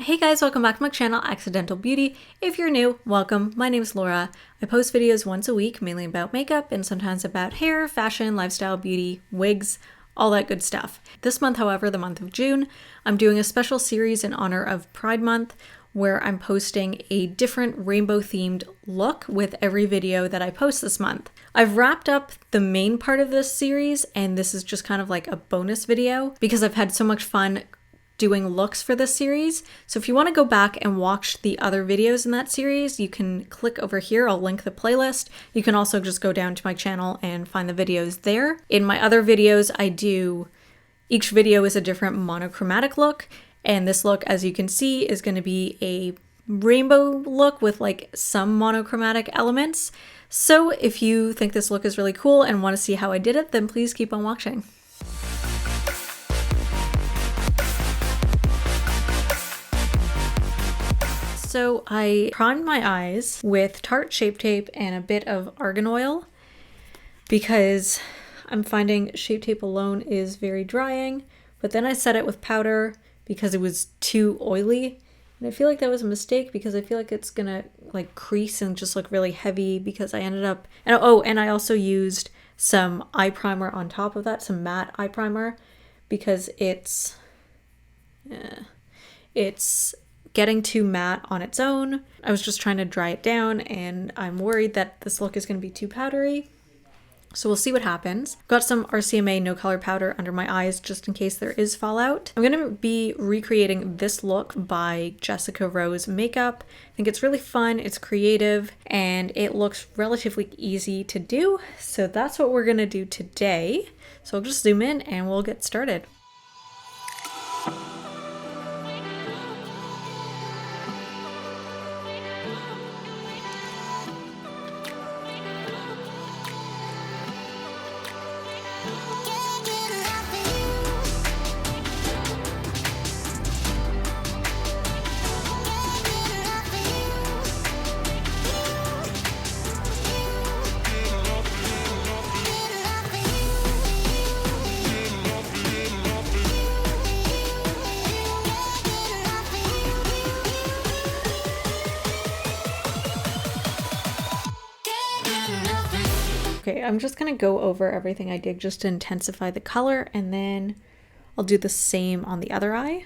Hey guys, welcome back to my channel, Accidental Beauty. If you're new, welcome. My name is Laura. I post videos once a week, mainly about makeup and sometimes about hair, fashion, lifestyle, beauty, wigs, all that good stuff. This month, however, the month of June, I'm doing a special series in honor of Pride Month where I'm posting a different rainbow themed look with every video that I post this month. I've wrapped up the main part of this series and this is just kind of like a bonus video because I've had so much fun doing looks for this series. So if you want to go back and watch the other videos in that series, you can click over here. I'll link the playlist. You can also just go down to my channel and find the videos there. In my other videos, each video is a different monochromatic look. And this look, as you can see, is going to be a rainbow look with like some monochromatic elements. So if you think this look is really cool and want to see how I did it, then please keep on watching. So I primed my eyes with Tarte Shape Tape and a bit of argan oil because I'm finding Shape Tape alone is very drying, but then I set it with powder because it was too oily. And I feel like that was a mistake because I feel like it's gonna like crease and just look really heavy because I ended up, and I also used some eye primer on top of that, some matte eye primer because it's getting too matte on its own. I was just trying to dry it down and I'm worried that this look is going to be too powdery. So we'll see what happens. Got some RCMA no color powder under my eyes just in case there is fallout. I'm going to be recreating this look by Jessica Rose Makeup. I think it's really fun, it's creative, and it looks relatively easy to do. So that's what we're going to do today. So I'll just zoom in and we'll get started. Okay, I'm just gonna go over everything I did just to intensify the color, and then I'll do the same on the other eye.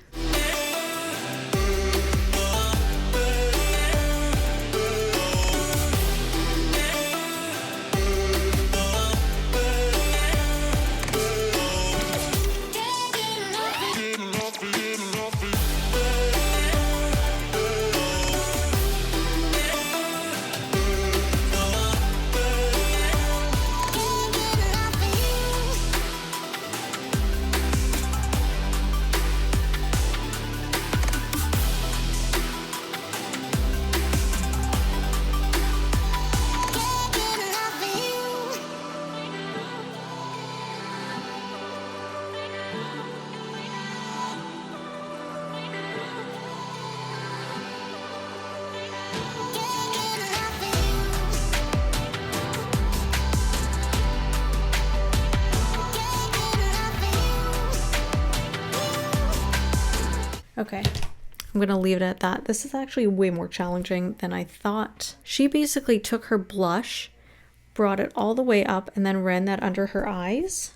Okay, I'm gonna leave it at that. This is actually way more challenging than I thought. She basically took her blush, brought it all the way up, and then ran that under her eyes.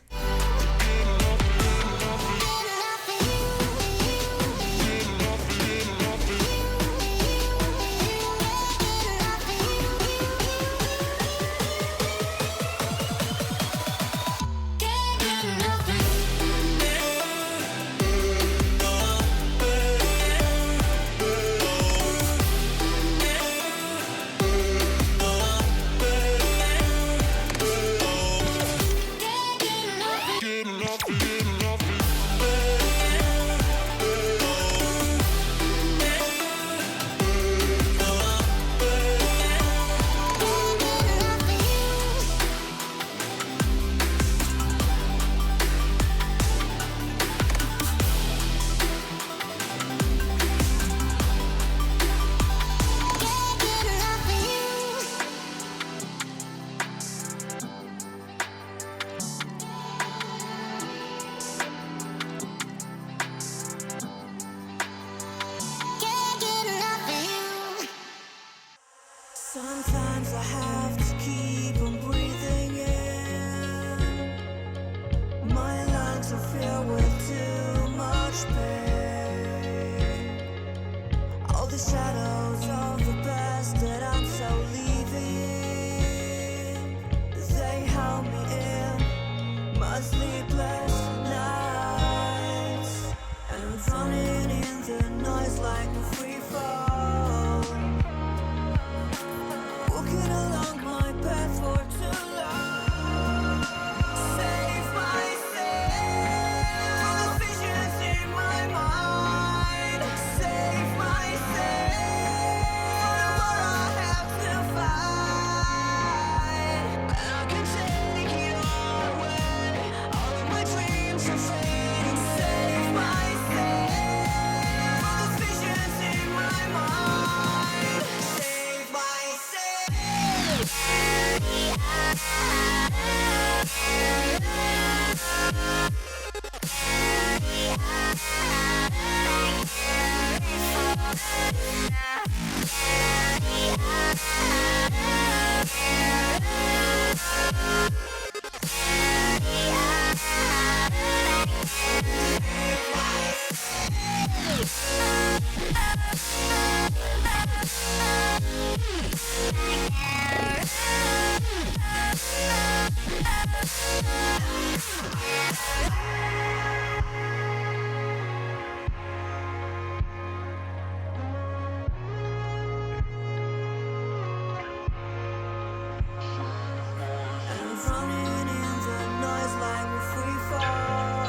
the shadows of the past that I'm so leaving. They held me in my sleepless nights, and I'm drowning in the noise like a free fall, walking along my path for too long. Save myself from the visions in my mind. Save myself from the war I have to fight. I can take it all away. All of my dreams are fading. Save myself from the visions in my mind. Save I'm drowning in the noise like a free fall,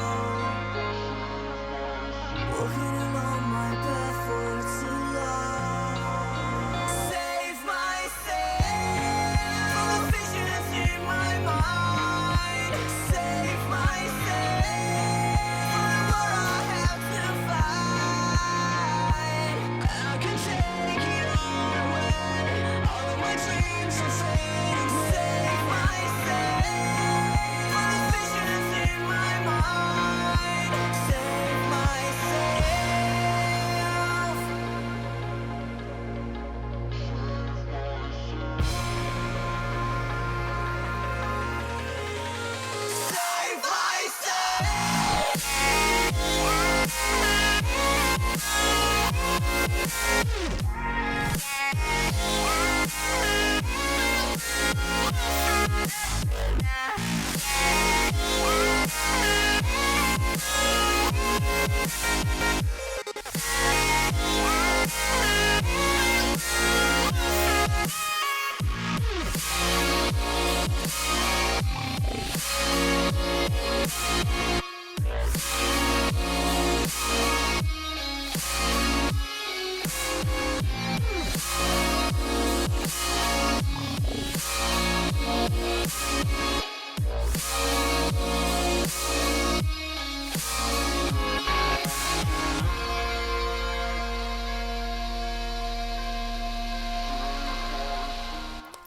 walking along my path for too long. Save myself from the visions in my mind. Save myself from the war I have to fight. I can take it all away. All of my dreams are fading. Save myself from the visions in my mind. Save myself. Save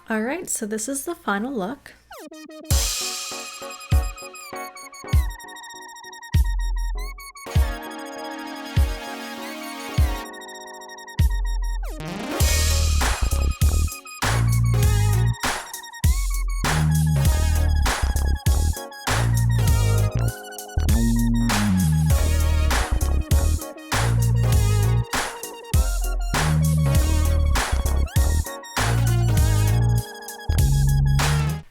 All right, so this is the final look.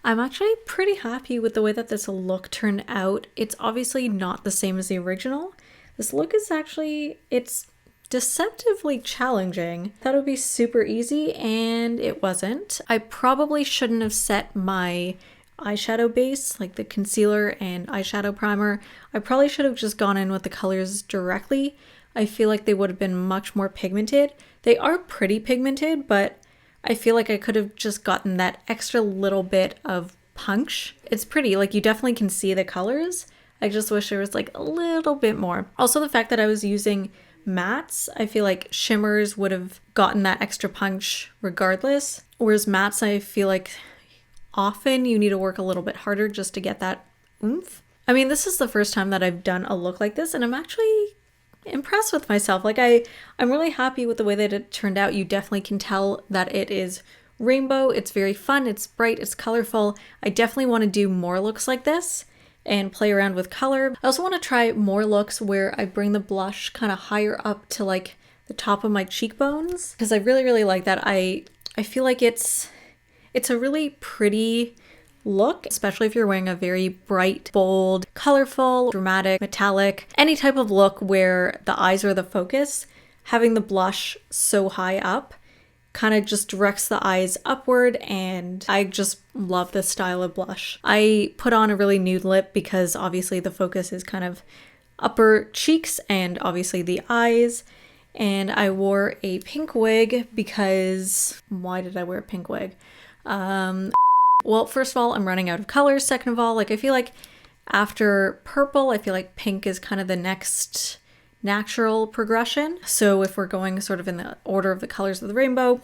I'm actually pretty happy with the way that this look turned out. It's obviously not the same as the original. This look is actually, it's deceptively challenging. Thought it would be super easy and it wasn't. I probably shouldn't have set my eyeshadow base, like the concealer and eyeshadow primer. I probably should have just gone in with the colors directly. I feel like they would have been much more pigmented. They are pretty pigmented, but I feel like I could have just gotten that extra little bit of punch. It's pretty, like you definitely can see the colors. I just wish there was like a little bit more. Also the fact that I was using mattes, I feel like shimmers would have gotten that extra punch regardless. Whereas mattes, I feel like often you need to work a little bit harder just to get that oomph. I mean, this is the first time that I've done a look like this and I'm actually impressed with myself. Like I'm really happy with the way that it turned out. You definitely can tell that it is rainbow. It's very fun. It's bright. It's colorful. I definitely want to do more looks like this and play around with color. I also want to try more looks where I bring the blush kind of higher up to like the top of my cheekbones because I really, really like that. I feel like it's a really pretty look, especially if you're wearing a very bright, bold, colorful, dramatic, metallic, any type of look where the eyes are the focus. Having the blush so high up kind of just directs the eyes upward, and I just love this style of blush. I put on a really nude lip because obviously the focus is kind of upper cheeks and obviously the eyes. And I wore a pink wig because, why did I wear a pink wig? Well, first of all, I'm running out of colors. Second of all, like I feel like after purple, I feel like pink is kind of the next natural progression. So if we're going sort of in the order of the colors of the rainbow,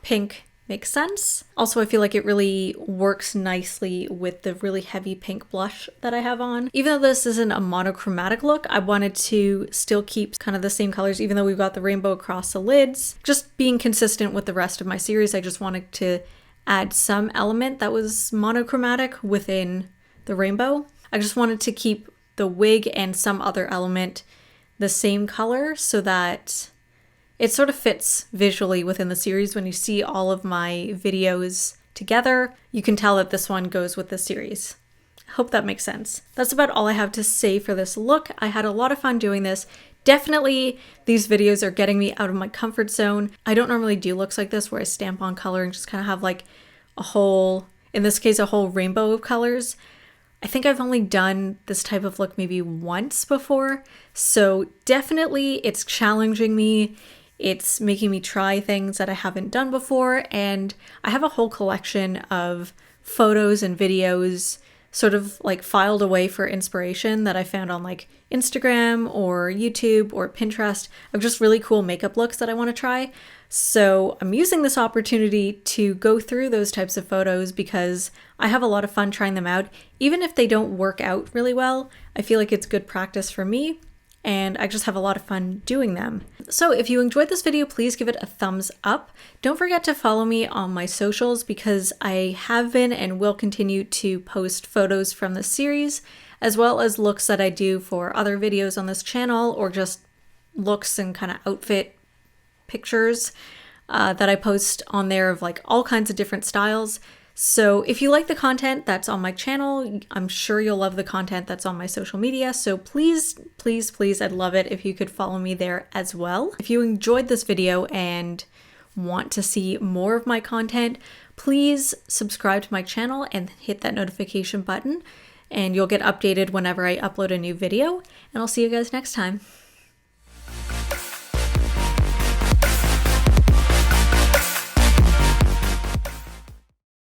pink makes sense. Also, I feel like it really works nicely with the really heavy pink blush that I have on. Even though this isn't a monochromatic look, I wanted to still keep kind of the same colors, even though we've got the rainbow across the lids. Just being consistent with the rest of my series, I just wanted to add some element that was monochromatic within the rainbow. I just wanted to keep the wig and some other element the same color so that it sort of fits visually within the series. When you see all of my videos together, you can tell that this one goes with the series. I hope that makes sense. That's about all I have to say for this look. I had a lot of fun doing this. Definitely these videos are getting me out of my comfort zone. I don't normally do looks like this where I stamp on color and just kind of have like a whole, in this case, a whole rainbow of colors. I think I've only done this type of look maybe once before, so definitely it's challenging me. It's making me try things that I haven't done before, and I have a whole collection of photos and videos sort of like filed away for inspiration that I found on like Instagram or YouTube or Pinterest of just really cool makeup looks that I want to try. So I'm using this opportunity to go through those types of photos because I have a lot of fun trying them out. Even if they don't work out really well, I feel like it's good practice for me, and I just have a lot of fun doing them. So if you enjoyed this video, please give it a thumbs up. Don't forget to follow me on my socials because I have been and will continue to post photos from this series, as well as looks that I do for other videos on this channel, or just looks and kind of outfit pictures that I post on there of like all kinds of different styles. So if you like the content that's on my channel, I'm sure you'll love the content that's on my social media. So please, please, please, I'd love it if you could follow me there as well. If you enjoyed this video and want to see more of my content, please subscribe to my channel and hit that notification button, and you'll get updated whenever I upload a new video. And I'll see you guys next time.